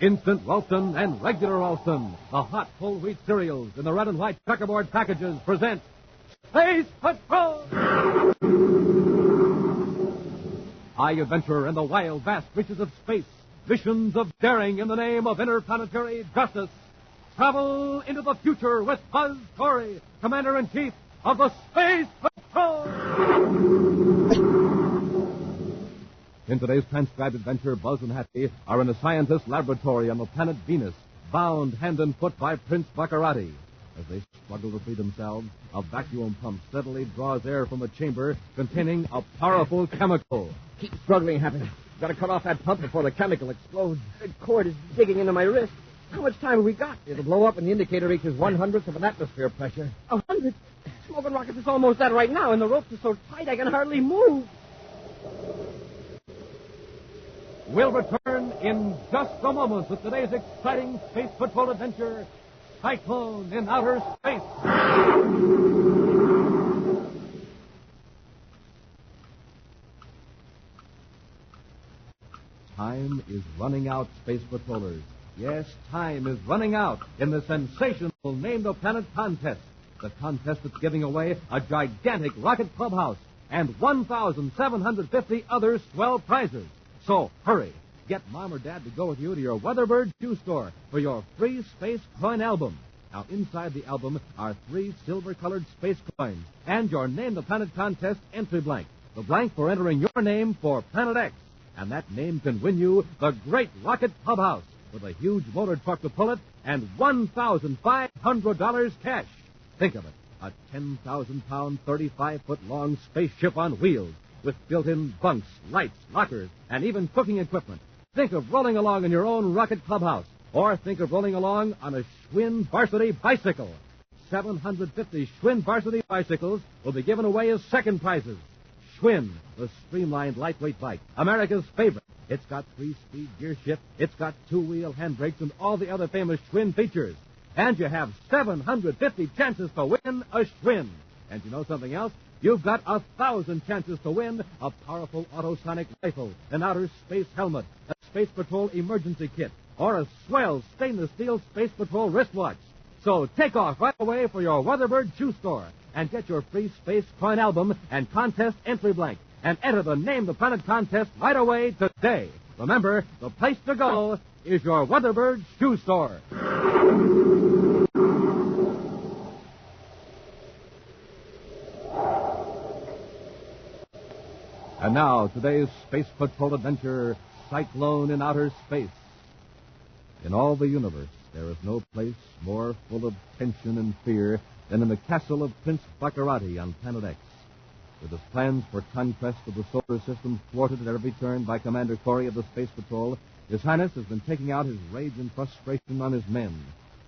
Instant Ralston and regular Ralston, the hot whole wheat cereals in the red and white checkerboard packages, present Space Patrol! High adventure in the wild, vast reaches of space. Missions of daring in the name of interplanetary justice. Travel into the future with Buzz Corey, Commander-in-Chief of the Space Patrol! In today's transcribed adventure, Buzz and Hattie are in a scientist's laboratory on the planet Venus, bound hand and foot by Prince Bacaratti. As they struggle to free themselves, a vacuum pump steadily draws air from a chamber containing a powerful chemical. Keep struggling, Happy. Got to cut off that pump before the chemical explodes. The cord is digging into my wrist. How much time have we got? It'll blow up when the indicator reaches 1/100th of an atmosphere pressure. 100? Smoking rockets is almost that right now, and the ropes are so tight I can hardly move. We'll return in just a moment with today's exciting Space Patrol adventure, Cyclone in Outer Space. Time is running out, Space Patrollers. Yes, time is running out in the sensational Name the Planet contest. The contest that's giving away a gigantic rocket clubhouse and 1,750 other swell prizes. So hurry. Get Mom or Dad to go with you to your Weatherbird shoe store for your free space coin album. Now, inside the album are 3 silver-colored space coins and your Name the Planet contest entry blank. The blank for entering your name for Planet X. And that name can win you the great rocket clubhouse with a huge motor truck to pull it and $1,500 cash. Think of it. A 10,000-pound, 35-foot-long spaceship on wheels with built-in bunks, lights, lockers, and even cooking equipment. Think of rolling along in your own rocket clubhouse, or think of rolling along on a Schwinn Varsity bicycle. 750 Schwinn Varsity bicycles will be given away as second prizes. Schwinn, the streamlined lightweight bike, America's favorite. It's got 3-speed gear shift, it's got 2-wheel handbrakes, and all the other famous Schwinn features. And you have 750 chances to win a Schwinn. And you know something else? You've got 1,000 chances to win a powerful autosonic rifle, an outer space helmet, a Space Patrol emergency kit, or a swell stainless steel Space Patrol wristwatch. So take off right away for your Weatherbird shoe store and get your free space coin album and contest entry blank and enter the Name the Planet contest right away today. Remember, the place to go is your Weatherbird shoe store. And now, today's Space Patrol adventure, Cyclone in Outer Space. In all the universe, there is no place more full of tension and fear than in the castle of Prince Bacaratti on Planet X. With his plans for conquest of the solar system thwarted at every turn by Commander Corey of the Space Patrol, His Highness has been taking out his rage and frustration on his men.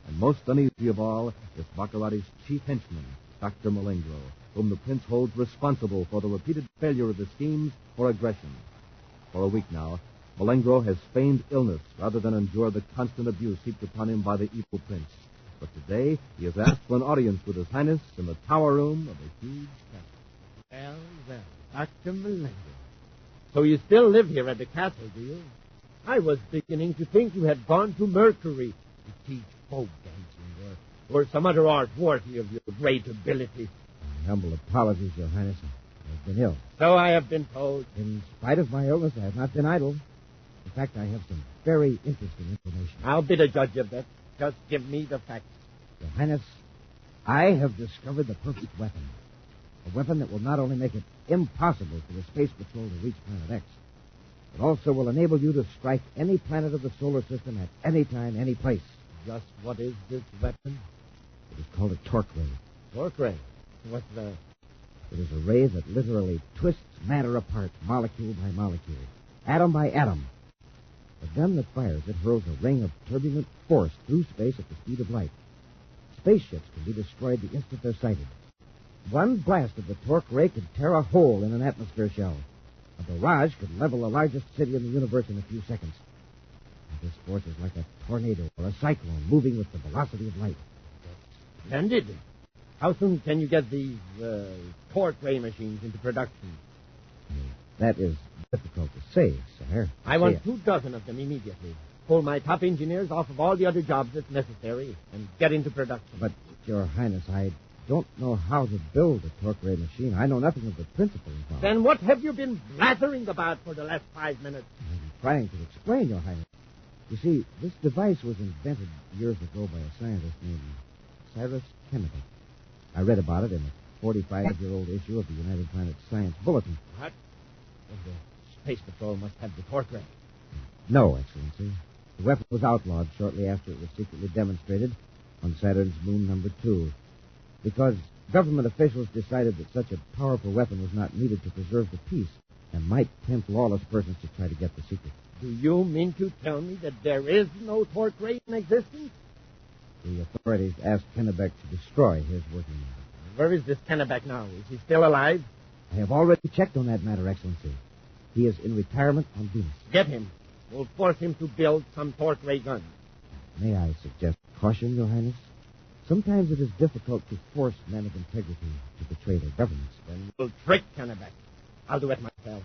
And most uneasy of all is Baccaratti's chief henchman, Dr. Malengro, whom the Prince holds responsible for the repeated failure of his schemes for aggression. For a week now, Malengro has feigned illness rather than endure the constant abuse heaped upon him by the evil Prince. But today, he has asked for an audience with His Highness in the tower room of a huge castle. Well, Dr. Malengro. So you still live here at the castle, do you? I was beginning to think you had gone to Mercury to teach folk dancing or some other art worthy of your great ability. My humble apologies, Your Highness. I've been ill. So I have been told. In spite of my illness, I have not been idle. In fact, I have some very interesting information. I'll be the judge of that. Just give me the facts. Your Highness, I have discovered the perfect weapon. A weapon that will not only make it impossible for the Space Patrol to reach Planet X, but also will enable you to strike any planet of the solar system at any time, any place. Just what is this weapon? It is called a torque ray. Torque ray? What's that? It is a ray that literally twists matter apart, molecule by molecule, atom by atom. The gun that fires it hurls a ring of turbulent force through space at the speed of light. Spaceships can be destroyed the instant they're sighted. One blast of the torque ray could tear a hole in an atmosphere shell. A barrage could level the largest city in the universe in a few seconds. And this force is like a tornado or a cyclone moving with the velocity of light. Splendid. How soon can you get these torque ray machines into production? That is difficult to say, sire. I want 2 dozen of them immediately. pull my top engineers off of all the other jobs that's necessary, and get into production. But, Your Highness, I don't know how to build a torque ray machine. I know nothing of the principle involved. Then what have you been blathering about for the last 5 minutes? I'm trying to explain, Your Highness. You see, this device was invented years ago by a scientist named Cyrus Kennebec. I read about it in a 45-year-old issue of the United Planets Science Bulletin. What? Well, the Space Patrol must have the torque ray. No, Excellency. The weapon was outlawed shortly after it was secretly demonstrated on Saturn's moon number 2. Because government officials decided that such a powerful weapon was not needed to preserve the peace and might tempt lawless persons to try to get the secret. Do you mean to tell me that there is no torque ray in existence? The authorities asked Kennebec to destroy his working model. Where is this Kennebec now? Is he still alive? I have already checked on that matter, Excellency. He is in retirement on Venus. Get him. We'll force him to build some torque ray guns. May I suggest caution, Your Highness? Sometimes it is difficult to force men of integrity to betray their governments. Then we'll trick Kennebec. I'll do it myself.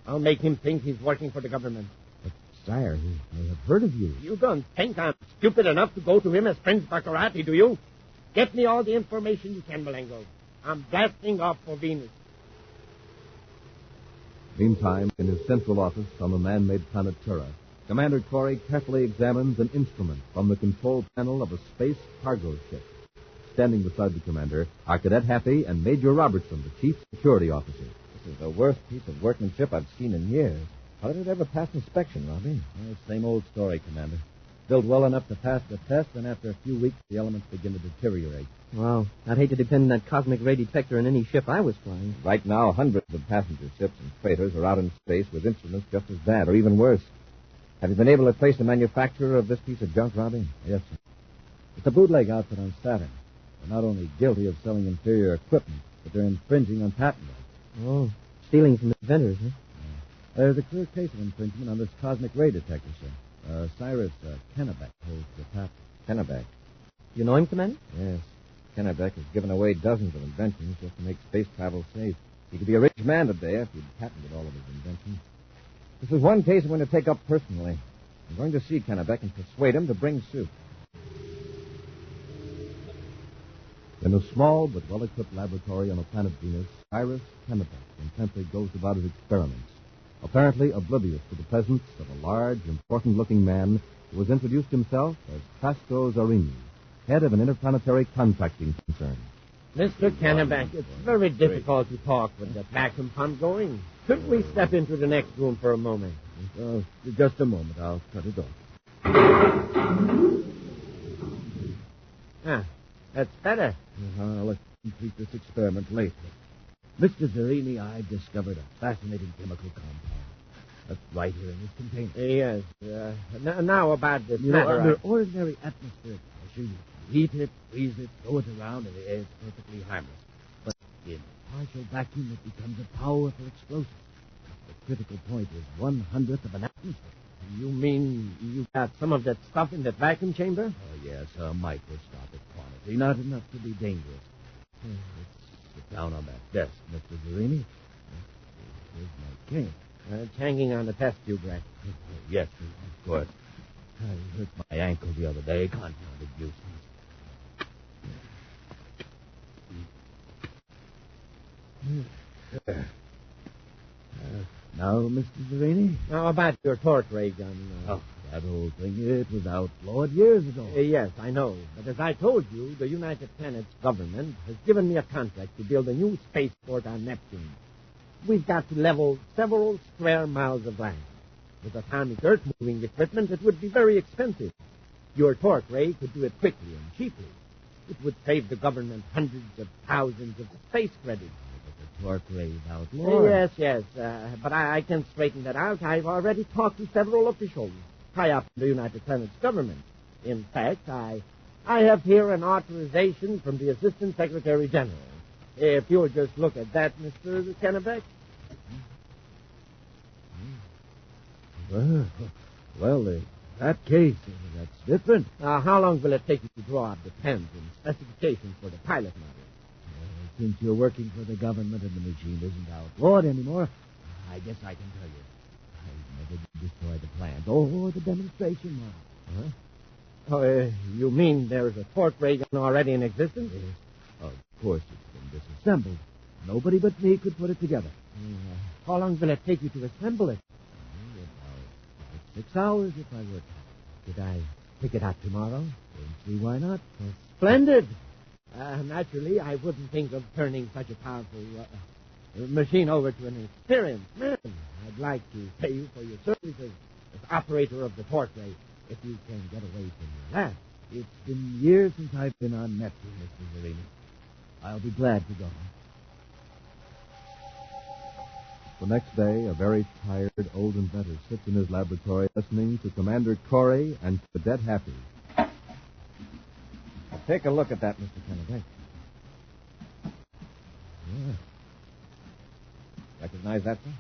I'll make him think he's working for the government. But, sire, he may have heard of you. You don't think I'm stupid enough to go to him as Prince Bacaratti, do you? Get me all the information you can, Malengro. I'm blasting off for Venus. Meantime, in his central office on the man-made planet Terra, Commander Corey carefully examines an instrument from the control panel of a space cargo ship. Standing beside the commander are Cadet Happy and Major Robertson, the chief security officer. This is the worst piece of workmanship I've seen in years. How did it ever pass inspection, Robbie? Well, same old story, Commander. Built well enough to pass the test, and after a few weeks, the elements begin to deteriorate. Well, I'd hate to depend on that cosmic ray detector in any ship I was flying. Right now, hundreds of passenger ships and freighters are out in space with instruments just as bad, or even worse. Have you been able to trace the manufacturer of this piece of junk, Robbie? Yes, sir. It's a bootleg outfit on Saturn. They're not only guilty of selling inferior equipment, but they're infringing on patent rights. Oh, stealing from inventors, huh? There's a clear case of infringement on this cosmic ray detector, sir. Cyrus Kennebec holds the patent. Kennebec? You know him, Commander? Yes. Kennebec has given away dozens of inventions just to make space travel safe. He could be a rich man today if he'd patented all of his inventions. This is one case I'm going to take up personally. I'm going to see Kennebec and persuade him to bring suit. In a small but well-equipped laboratory on the planet Venus, Cyrus Kennebec intently goes about his experiments, apparently oblivious to the presence of a large, important-looking man who has introduced himself as Prasco Zarini, head of an interplanetary contracting concern. Mr. Kennebec, it's very difficult to talk with that vacuum pump going. Could we step into the next room for a moment? Just a moment. I'll cut it off. Ah, that's better. Let's complete this experiment later. Mr. Zarini, I've discovered a fascinating chemical compound. That's right here in this container. Yes. Now about this You matter. know, under ordinary atmospheric pressure, you heat it, freeze it, throw it around, and the air is perfectly harmless. But in partial vacuum, it becomes a powerful explosive. The critical point is 1/100th of an atmosphere. You mean you got some of that stuff in that vacuum chamber? Oh, yes, a microscopic quantity, not enough to be dangerous. Let's sit down on that desk, Mr. Zarini. Here's my cane. It's hanging on the test tube rack. Yes, of course. I hurt my ankle the other day. Confounded useless. Now, Mr. Zarini? Now about your torque ray gun. Oh, that whole thing, it was outlawed years ago. Yes, I know. But as I told you, the United Planets government has given me a contract to build a new spaceport on Neptune. We've got to level several square miles of land. With atomic earth-moving equipment, it would be very expensive. Your torque ray could do it quickly and cheaply. It would save the government hundreds of thousands of space credits. But the torque ray is outlawed. Yes. But I can straighten that out. I've already talked to several officials high up in the United Planets government. In fact, I have here an authorization from the Assistant Secretary General. If you'll just look at that, Mr. Kennebec. Well, in that case, that's different. How long will it take you to draw up the plans and specifications for the pilot model? Since you're working for the government and the machine isn't outlawed anymore, I guess I can tell you. I've they destroy the plans or the demonstration model. Huh? Oh, you mean there's a torque ray gun already in existence? Yes. Of course, it's been disassembled. Nobody but me could put it together. How long will it take you to assemble it? About 6 hours if I were to. Did I pick it up tomorrow? Don't see why not. Splendid. Naturally, I wouldn't think of turning such a powerful machine over to an experienced man. I'd like to pay you for your services as operator of the torque ray, if you can get away from your lab. It's been years since I've been on Neptune, Mr. Zerini. I'll be glad to go. The next day, a very tired old inventor sits in his laboratory listening to Commander Corey and Cadet Happy. Take a look at that, Mr. Kennedy. Yeah. Recognize that, sir?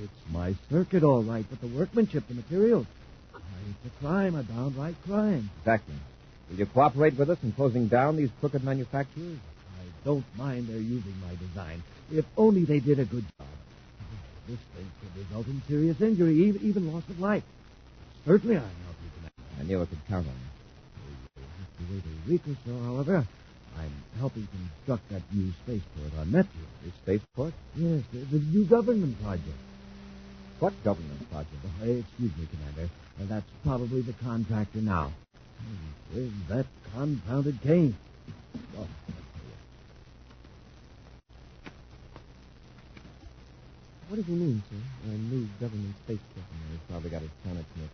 It's my circuit, all right, but the workmanship, the materials. It's a crime, a downright crime. Exactly. Will you cooperate with us in closing down these crooked manufacturers? I don't mind their using my design, if only they did a good job. This thing could result in serious injury, even loss of life. Certainly I'll help you, Commander. I knew I could count on you. You'll have to wait a week or so, however. I'm helping construct that new spaceport on Neptune. The spaceport? Yes, the new government project. What government project? Excuse me, Commander. That's probably the contractor now. Where's that confounded cane? Oh, What does he mean, sir? A new government spaceship. He's probably got his planets mixed.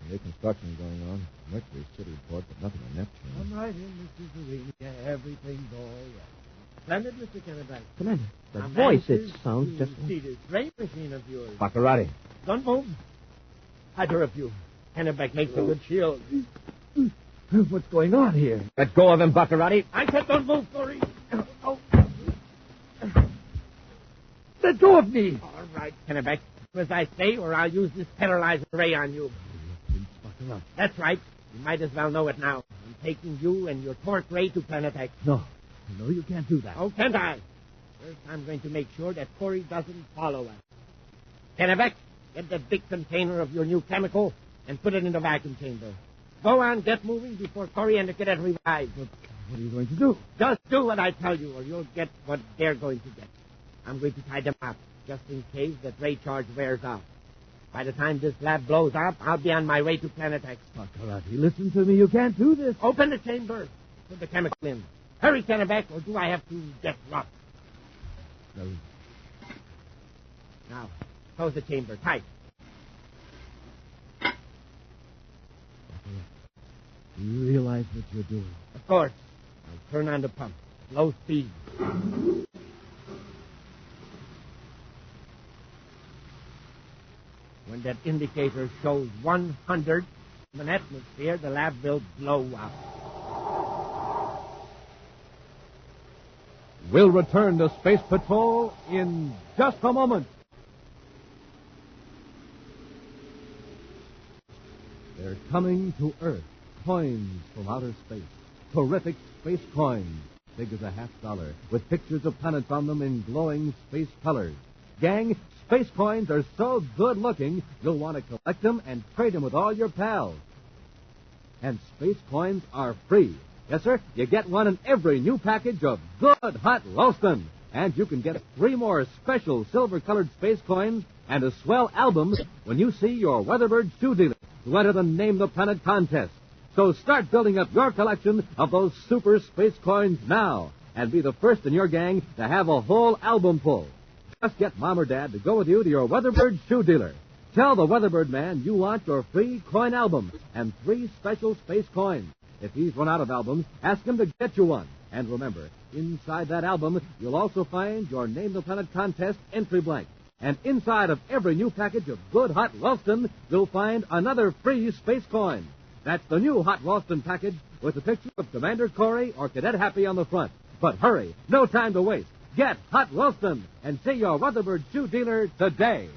Some reconstruction going on. Mercury City port, but nothing on Neptune. Come right in, Mr. Zerini. Everything's all right. Splendid, Mr. Kennedy. Commander, the I'm voice, it anxious sounds to just see this ray machine of yours. Baccarritti. Don't move. Either of you. Kennebec makes a good shield. What's going on here? Let go of him, Baccarritti. I said don't move, Corey. Oh. Let go of me! All right, Kennebec. Do as I say, or I'll use this paralyzer ray on you. Prince Bacaratti. That's right. You might as well know it now. I'm taking you and your torque ray to Planet X. No, you can't do that. Oh, can't I? First, I'm going to make sure that Corey doesn't follow us. Kennebec, get that big container of your new chemical and put it in the vacuum chamber. Go on, get moving before Corey and the cadet revive. But what are you going to do? Just do what I tell you, or you'll get what they're going to get. I'm going to tie them up, just in case that ray charge wears off. By the time this lab blows up, I'll be on my way to Planet X. Baccaratti, listen to me. You can't do this. Open the chamber. Put the chemical in. Hurry, Kennebec, or do I have to get rough? No. Now, close the chamber tight. Baccaratti, do you realize what you're doing? Of course. I'll turn on the pump. Low speed. When that indicator shows 100 in an atmosphere, the lab will blow up. We'll return to Space Patrol in just a moment. They're coming to Earth. Coins from outer space. Terrific space coins, big as $50, with pictures of planets on them in glowing space colors. Gang, space coins are so good-looking, you'll want to collect them and trade them with all your pals. And space coins are free. Yes, sir, you get one in every new package of good hot Ralston. And you can get 3 more special silver-colored space coins and a swell album when you see your Weatherbird shoe dealer to enter the Name the Planet contest. So start building up your collection of those super space coins now and be the first in your gang to have a whole album full. Just get Mom or Dad to go with you to your Weatherbird shoe dealer. Tell the Weatherbird man you want your free coin album and 3 special space coins. If he's run out of albums, ask him to get you one. And remember, inside that album, you'll also find your Name the Planet contest entry blank. And inside of every new package of good hot Ralston, you'll find another free space coin. That's the new hot Ralston package with a picture of Commander Corey or Cadet Happy on the front. But hurry, no time to waste. Get Hot Ralston and see your Weatherbird shoe dealer today.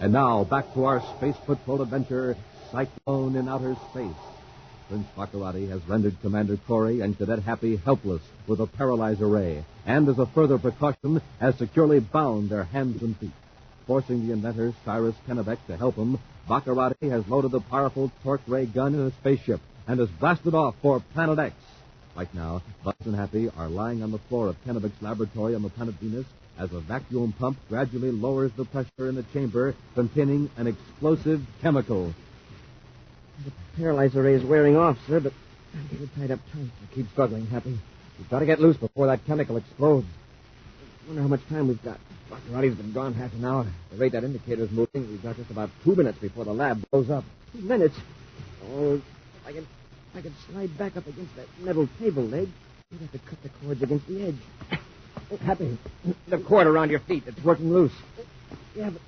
And now, back to our Space Patrol adventure, Cyclone in Outer Space. Prince Bacaratti has rendered Commander Corey and Cadet Happy helpless with a paralyzer ray, and as a further precaution, has securely bound their hands and feet. Forcing the inventor, Cyrus Kennebec, to help him, Baccarritti has loaded the powerful torque ray gun in a spaceship and has blasted off for Planet X. Right now, Buzz and Happy are lying on the floor of Kennebec's laboratory on the planet Venus as a vacuum pump gradually lowers the pressure in the chamber containing an explosive chemical. The paralyzer ray is wearing off, sir, but I'm getting tied up tight. Keep struggling, Happy. You've got to get loose before that chemical explodes. I wonder how much time we've got. Baccarratti's been gone half an hour. The rate that indicator's moving, we've got just about 2 minutes before the lab blows up. 2 minutes? Oh, I could slide back up against that metal table leg. You'd have to cut the cords against the edge. Oh, Happy, the cord around your feet. It's working loose. Yeah, but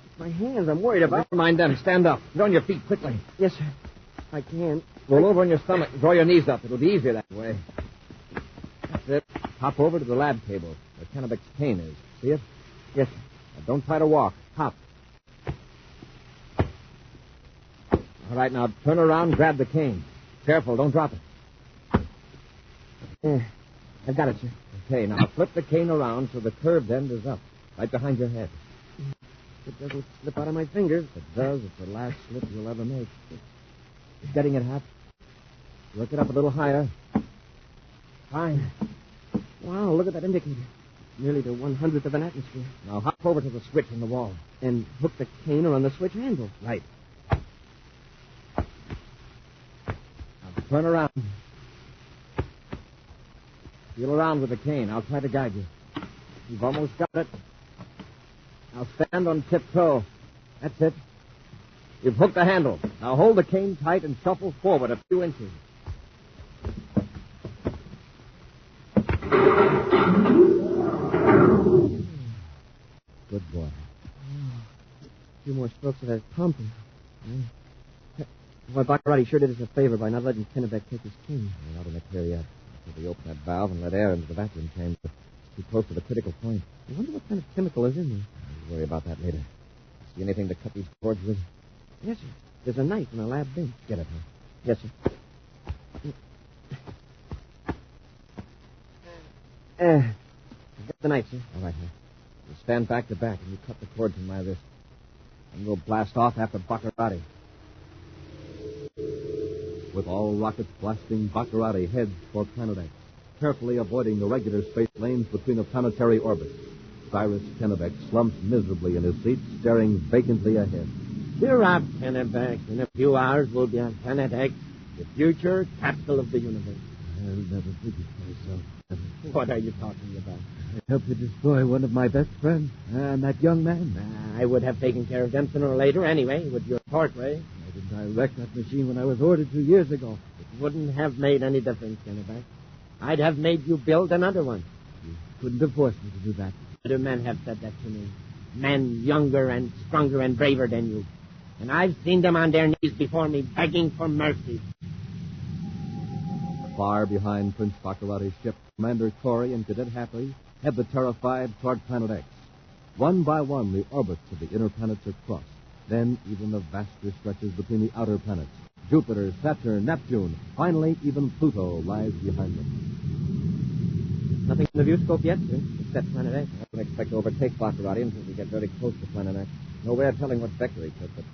it's my hands I'm worried about. Never mind them. Stand up. Get on your feet quickly. Yes, sir. I can. Roll over on your stomach and draw your knees up. It'll be easier that way. That's it. Hop over to the lab table where Kennebec's cane is. See it? Yes, sir. Now, don't try to walk. Hop. All right, now turn around and grab the cane. Careful, don't drop it. Yeah, I've got it, sir. Okay, now flip the cane around so the curved end is up, right behind your head. It doesn't slip out of my fingers. If it does, it's the last slip you'll ever make. Getting it, Hap? Work it up a little higher. Fine. Wow, look at that indicator. Nearly to 1/100th of an atmosphere. Now hop over to the switch in the wall. And hook the cane around the switch handle. Right. Now turn around. Feel around with the cane. I'll try to guide you. You've almost got it. Now stand on tiptoe. That's it. You've hooked the handle. Now hold the cane tight and shuffle forward a few inches. Good boy. A few more strokes of that pump. Why, Baccarritti sure did us a favor by not letting Kennebec take his cane. We're not in it clear yet. Until we open that valve and let air into the vacuum chamber. Too close to the critical point. I wonder what kind of chemical is in there. We'll worry about that later. See anything to cut these cords with? Yes, sir. There's a knife in the lab bench. Get it, huh? Yes, sir. I've got the knife, sir. All right, huh? You stand back to back and you cut the cords in my wrist. And we'll blast off after Baccarritti. With all rockets blasting, Baccarritti heads for Planet X, carefully avoiding the regular space lanes between the planetary orbits. Cyrus Kennebec slumps miserably in his seat, staring vacantly ahead. Cheer up, Kennebec. In a few hours, we'll be on Planet X, the future capital of the universe. I'll never forget myself. What are you talking about? I helped to destroy one of my best friends, and that young man. I would have taken care of them sooner or later anyway, with your torque ray. Why didn't I wreck that machine when I was ordered 2 years ago? It wouldn't have made any difference, Kennebec. I'd have made you build another one. You couldn't have forced me to do that. Other men have said that to me. Men younger and stronger and braver than you. And I've seen them on their knees before me begging for mercy. Far behind Prince Baccarratti's ship, Commander Corey and Cadet Happy head the Terrified toward Planet X. One by one, the orbits of the inner planets are crossed. Then even the vaster stretches between the outer planets. Jupiter, Saturn, Neptune. Finally, even Pluto lies behind them. Nothing in the viewscope yet, sir, except Planet X. I don't expect to overtake Baccarritti until we get very close to Planet X. No way of telling what vector he took, but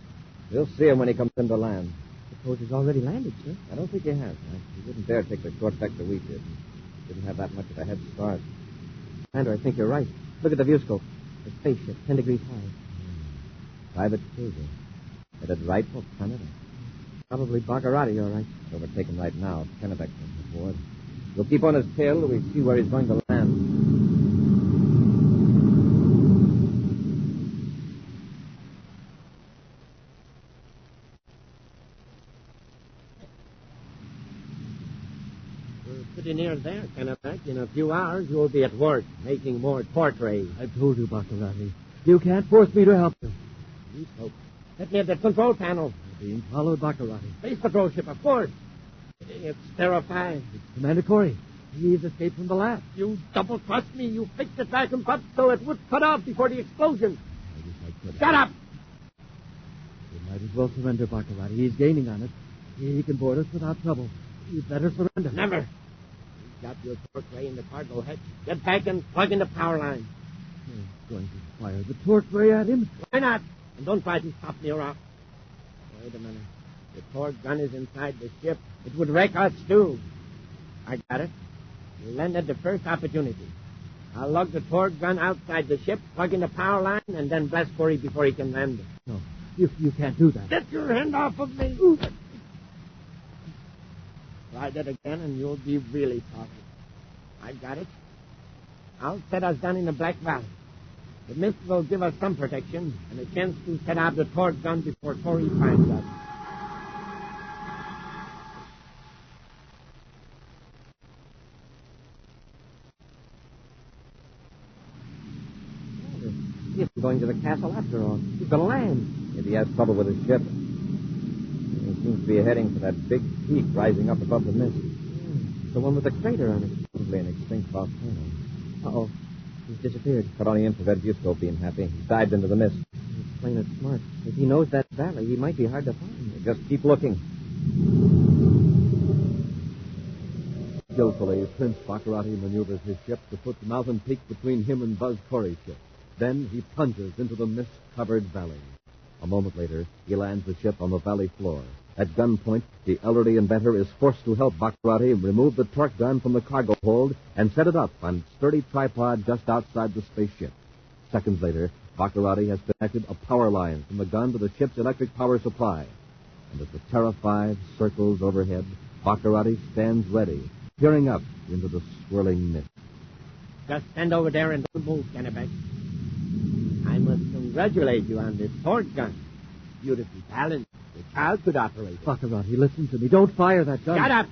we'll see him when he comes into land. Suppose he's already landed, sir. I don't think he has. He wouldn't dare take the short vector we did. Didn't have that much of a head start. Commander, I think you're right. Look at the viewscope. The spaceship, 10 degrees high. Private cruiser. Headed right for Planet X. Probably Baccarritti, all right. Overtake him right now. Kennebec comes aboard. We'll keep on his tail till we see where he's going to land. We're pretty near there, Kennebec. In a few hours, you'll be at work, making more torque rays. I told you, Baccarritti. You can't force me to help you. You folks. Let me at the control panel. You're being followed, Baccarritti. Space patrol ship, of course. It's terrifying. It's Commander Corey. He's escaped from the lab. You double-crossed me. You fixed the vacuum pump so it would cut off before the explosion. I wish I could. Shut up! You might as well surrender, Baccarritti. He's gaining on us. He can board us without trouble. You'd better surrender. Never. He's got your torque ray in the cargo hatch. Get back and plug in the power line. He's going to fire the torque ray at him. Why not? And don't try to stop me or I'll... Wait a minute. The torque gun is inside the ship. It would wreck us, too. I got it. You land at the first opportunity. I'll lug the torque gun outside the ship, plug in the power line, and then blast Corey before he can land. No, you can't do that. Get your hand off of me. Try that again, and you'll be really talking. I got it. I'll set us down in the Black Valley. The mist will give us some protection and a chance to set out the torque gun before Corey finds us. He's going to the castle after all. He's going to land. Maybe he has trouble with his ship. He seems to be heading for that big peak rising up above the mist. The one with the crater on it. Probably an extinct volcano. Uh-oh. He's disappeared. Cut on the infrared viewscope being happy. He's dived into the mist. He's playing it smart. If he knows that valley, he might be hard to find. Just keep looking. Skillfully, Prince Bacaratti maneuvers his ship to put the mountain peak between him and Buzz Corey's ship. Then he plunges into the mist-covered valley. A moment later, he lands the ship on the valley floor. At gunpoint, the elderly inventor is forced to help Baccarritti remove the torque gun from the cargo hold and set it up on its sturdy tripod just outside the spaceship. Seconds later, Baccarritti has connected a power line from the gun to the ship's electric power supply. And as the Terra 5 circles overhead, Baccarritti stands ready, peering up into the swirling mist. Just stand over there and don't move, Kennebec. I must congratulate you on this torque gun. Beautifully balanced. The child could operate it. Baccaratti, listen to me. Don't fire that gun. Shut up!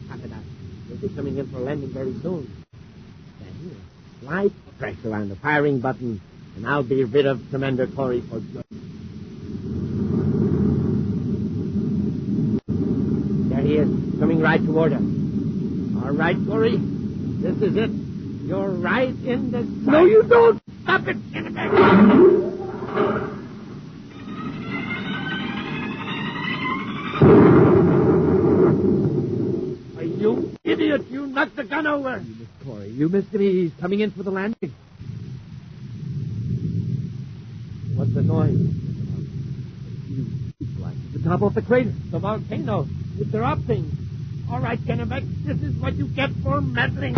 Cut it out. We'll be coming in for landing very soon. Then here, slight pressure on the firing button, and I'll be rid of Commander Corey for good. There he is, coming right toward us. All right, Corey. This is it. You're right in the sight. No, you don't! Stop it, Kennebec! You idiot! You knocked the gun over! You missed Corey. You missed him. He's coming in for the landing. What's the noise? He's blasted the top off the crater. The volcano. It's erupting. All right, Kennebec, this is what you get for meddling.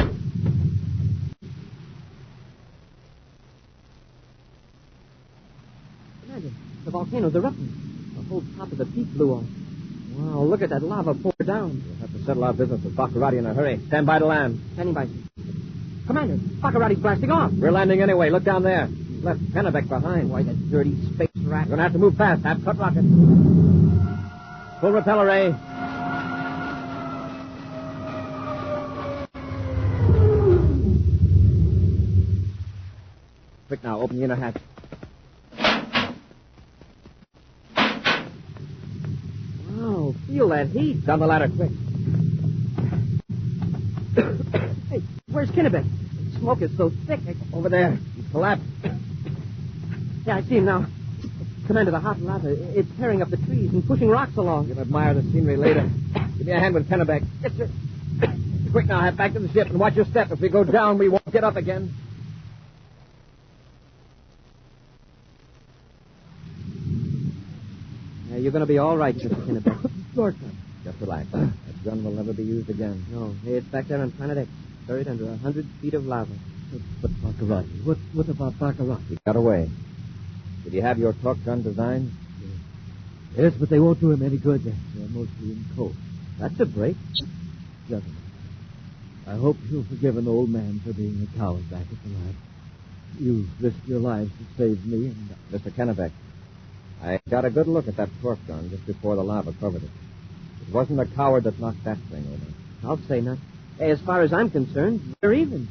Commander, the volcano's erupting. The whole top of the peak blew off. Wow, look at that lava pour down. We'll have to settle our business with Baccarritti in a hurry. Stand by to land. Standing by. Commander, Baccarratti's blasting off. We're landing anyway. Look down there. He's left Kennebec behind. Why, that dirty space rat. We're going to have to move fast. Have cut rockets. Full repeller ray. Quick now. Open the inner hatch. Wow, feel that heat. Down the ladder, quick. Hey, where's Kennebec? The smoke is so thick. Over there. He's collapsed. Yeah, I see him now. Commander, the hot lava, it's tearing up the trees and pushing rocks along. You can admire the scenery later. Give me a hand with Kennebec. Yes, sir. Quick now, head back to the ship and watch your step. If we go down, we won't get up again. Yeah, you're going to be all right, Mr. Kennebec. Short Just relax. That gun will never be used again. No, hey, it's back there on Planet X, buried under 100 feet of lava. But Baccaratti, what about Baccaratti? He got away. Did he have your torque gun designed? Yes, but they won't do him any good. They're mostly in coke. That's a break. Gentlemen, I hope you'll forgive an old man for being a coward back at the lab. You risked your lives to save me, and... Mr. Kennebec, I got a good look at that torque gun just before the lava covered it. It wasn't a coward that knocked that thing over. I'll say not. Hey, as far as I'm concerned, we're even.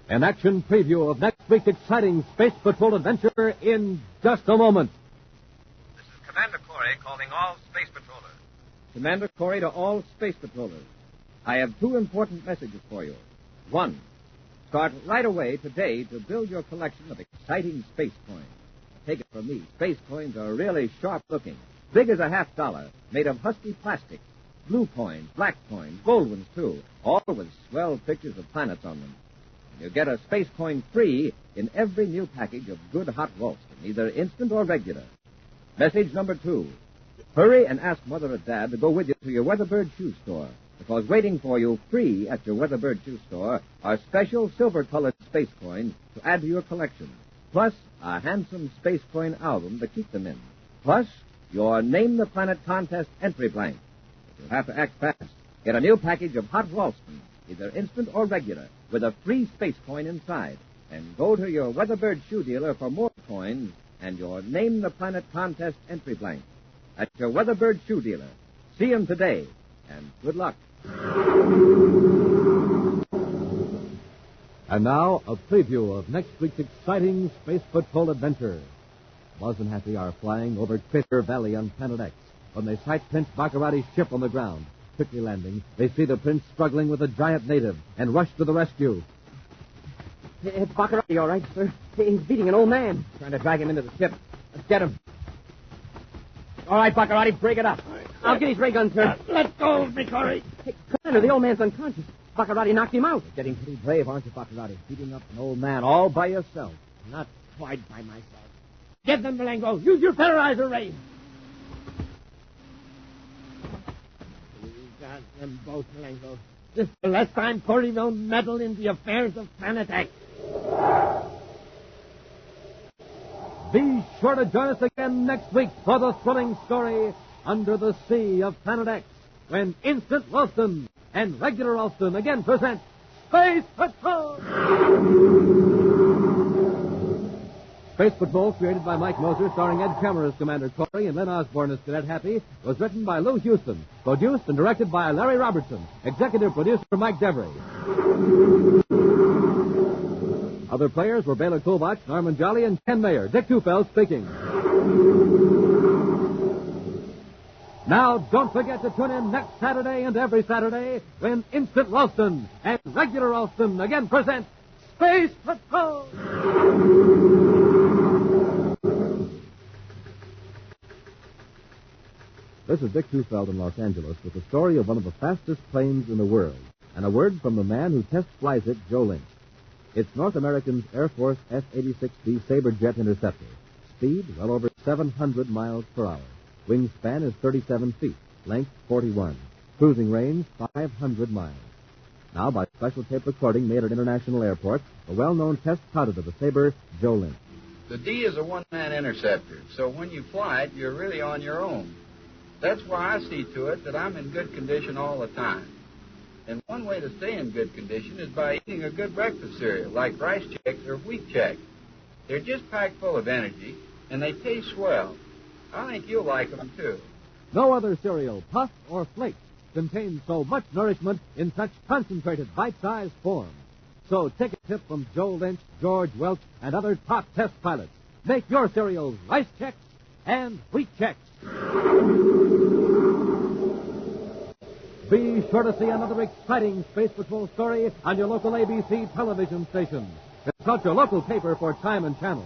An action preview of next week's exciting Space Patrol adventure in just a moment. This is Commander Corey calling all Space Patrollers. Commander Corey to all space patrollers. I have two important messages for you. One, start right away today to build your collection of exciting space coins. Take it from me. Space coins are really sharp looking. Big as a $50, made of husky plastic. Blue coins, black coins, gold ones too, all with swell pictures of planets on them. You get a space coin free in every new package of good hot Ralston, either instant or regular. Message number 2. Hurry and ask Mother or Dad to go with you to your Weatherbird shoe store, because waiting for you free at your Weatherbird shoe store are special silver-colored space coins to add to your collection, plus a handsome space coin album to keep them in, plus your Name the Planet contest entry blank. You'll have to act fast. Get a new package of hot Ralston, either instant or regular, with a free space coin inside. And go to your Weatherbird shoe dealer for more coins and your Name the Planet contest entry blank. At your Weatherbird shoe dealer. See him today, and good luck. And now, a preview of next week's exciting Space Patrol adventure. Buzz and Happy are flying over Crater Valley on Planet X when they sight Prince Baccarratti's ship on the ground. Quickly landing, they see the prince struggling with a giant native and rush to the rescue. It's Baccarritti, all right, sir. He's beating an old man. Trying to drag him into the ship. Let's get him. All right, Baccarritti, break it up. I'll get his ray gun, sir. Let go of me, Corey. Hey, Commander, the old man's unconscious. Baccarritti knocked him out. You're getting pretty brave, aren't you, Baccarritti? Beating up an old man all by yourself. Not quite by myself. Get them, Malengro. Use your fertilizer ray. You got them both, Malengro. This is the last time Corey will meddle in the affairs of Planet X. Be sure to join us again next week for the thrilling story Under the Sea of Planet X, when Instant Ralston and Regular Ralston again present Space Patrol! Space Patrol, created by Mike Moser, starring Ed Kemmer as Commander Corey and Len Osborne as Cadet Happy, was written by Lou Houston, produced and directed by Larry Robertson, executive producer Mike Devery. Other players were Bela Kovach, Norman Jolly, and Ken Mayer. Dick Tufeld speaking. Now, don't forget to tune in next Saturday and every Saturday when Instant Ralston and Regular Ralston again present Space Patrol! This is Dick Tufeld in Los Angeles with the story of one of the fastest planes in the world, and a word from the man who test flies it, Joe Lynch. It's North American's Air Force F-86B Sabre Jet Interceptor. Speed, well over 700 miles per hour. Wingspan is 37 feet. Length, 41. Cruising range, 500 miles. Now, by special tape recording made at international airports, the well-known test pilot of the Sabre, Joe Lynch. The D is a one-man interceptor, so when you fly it, you're really on your own. That's why I see to it that I'm in good condition all the time. And one way to stay in good condition is by eating a good breakfast cereal, like Rice Chex or Wheat Chex. They're just packed full of energy, and they taste swell. I think you'll like them, too. No other cereal, puff or flake, contains so much nourishment in such concentrated bite-sized form. So take a tip from Joe Lynch, George Welch, and other top test pilots. Make your cereals Rice Chex and Wheat Chex. Be sure to see another exciting Space Patrol story on your local ABC television station. Consult your local paper for time and channel.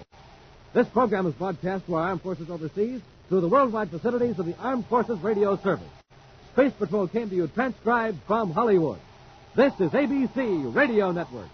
This program is broadcast to our armed forces overseas through the worldwide facilities of the Armed Forces Radio Service. Space Patrol came to you transcribed from Hollywood. This is ABC Radio Network.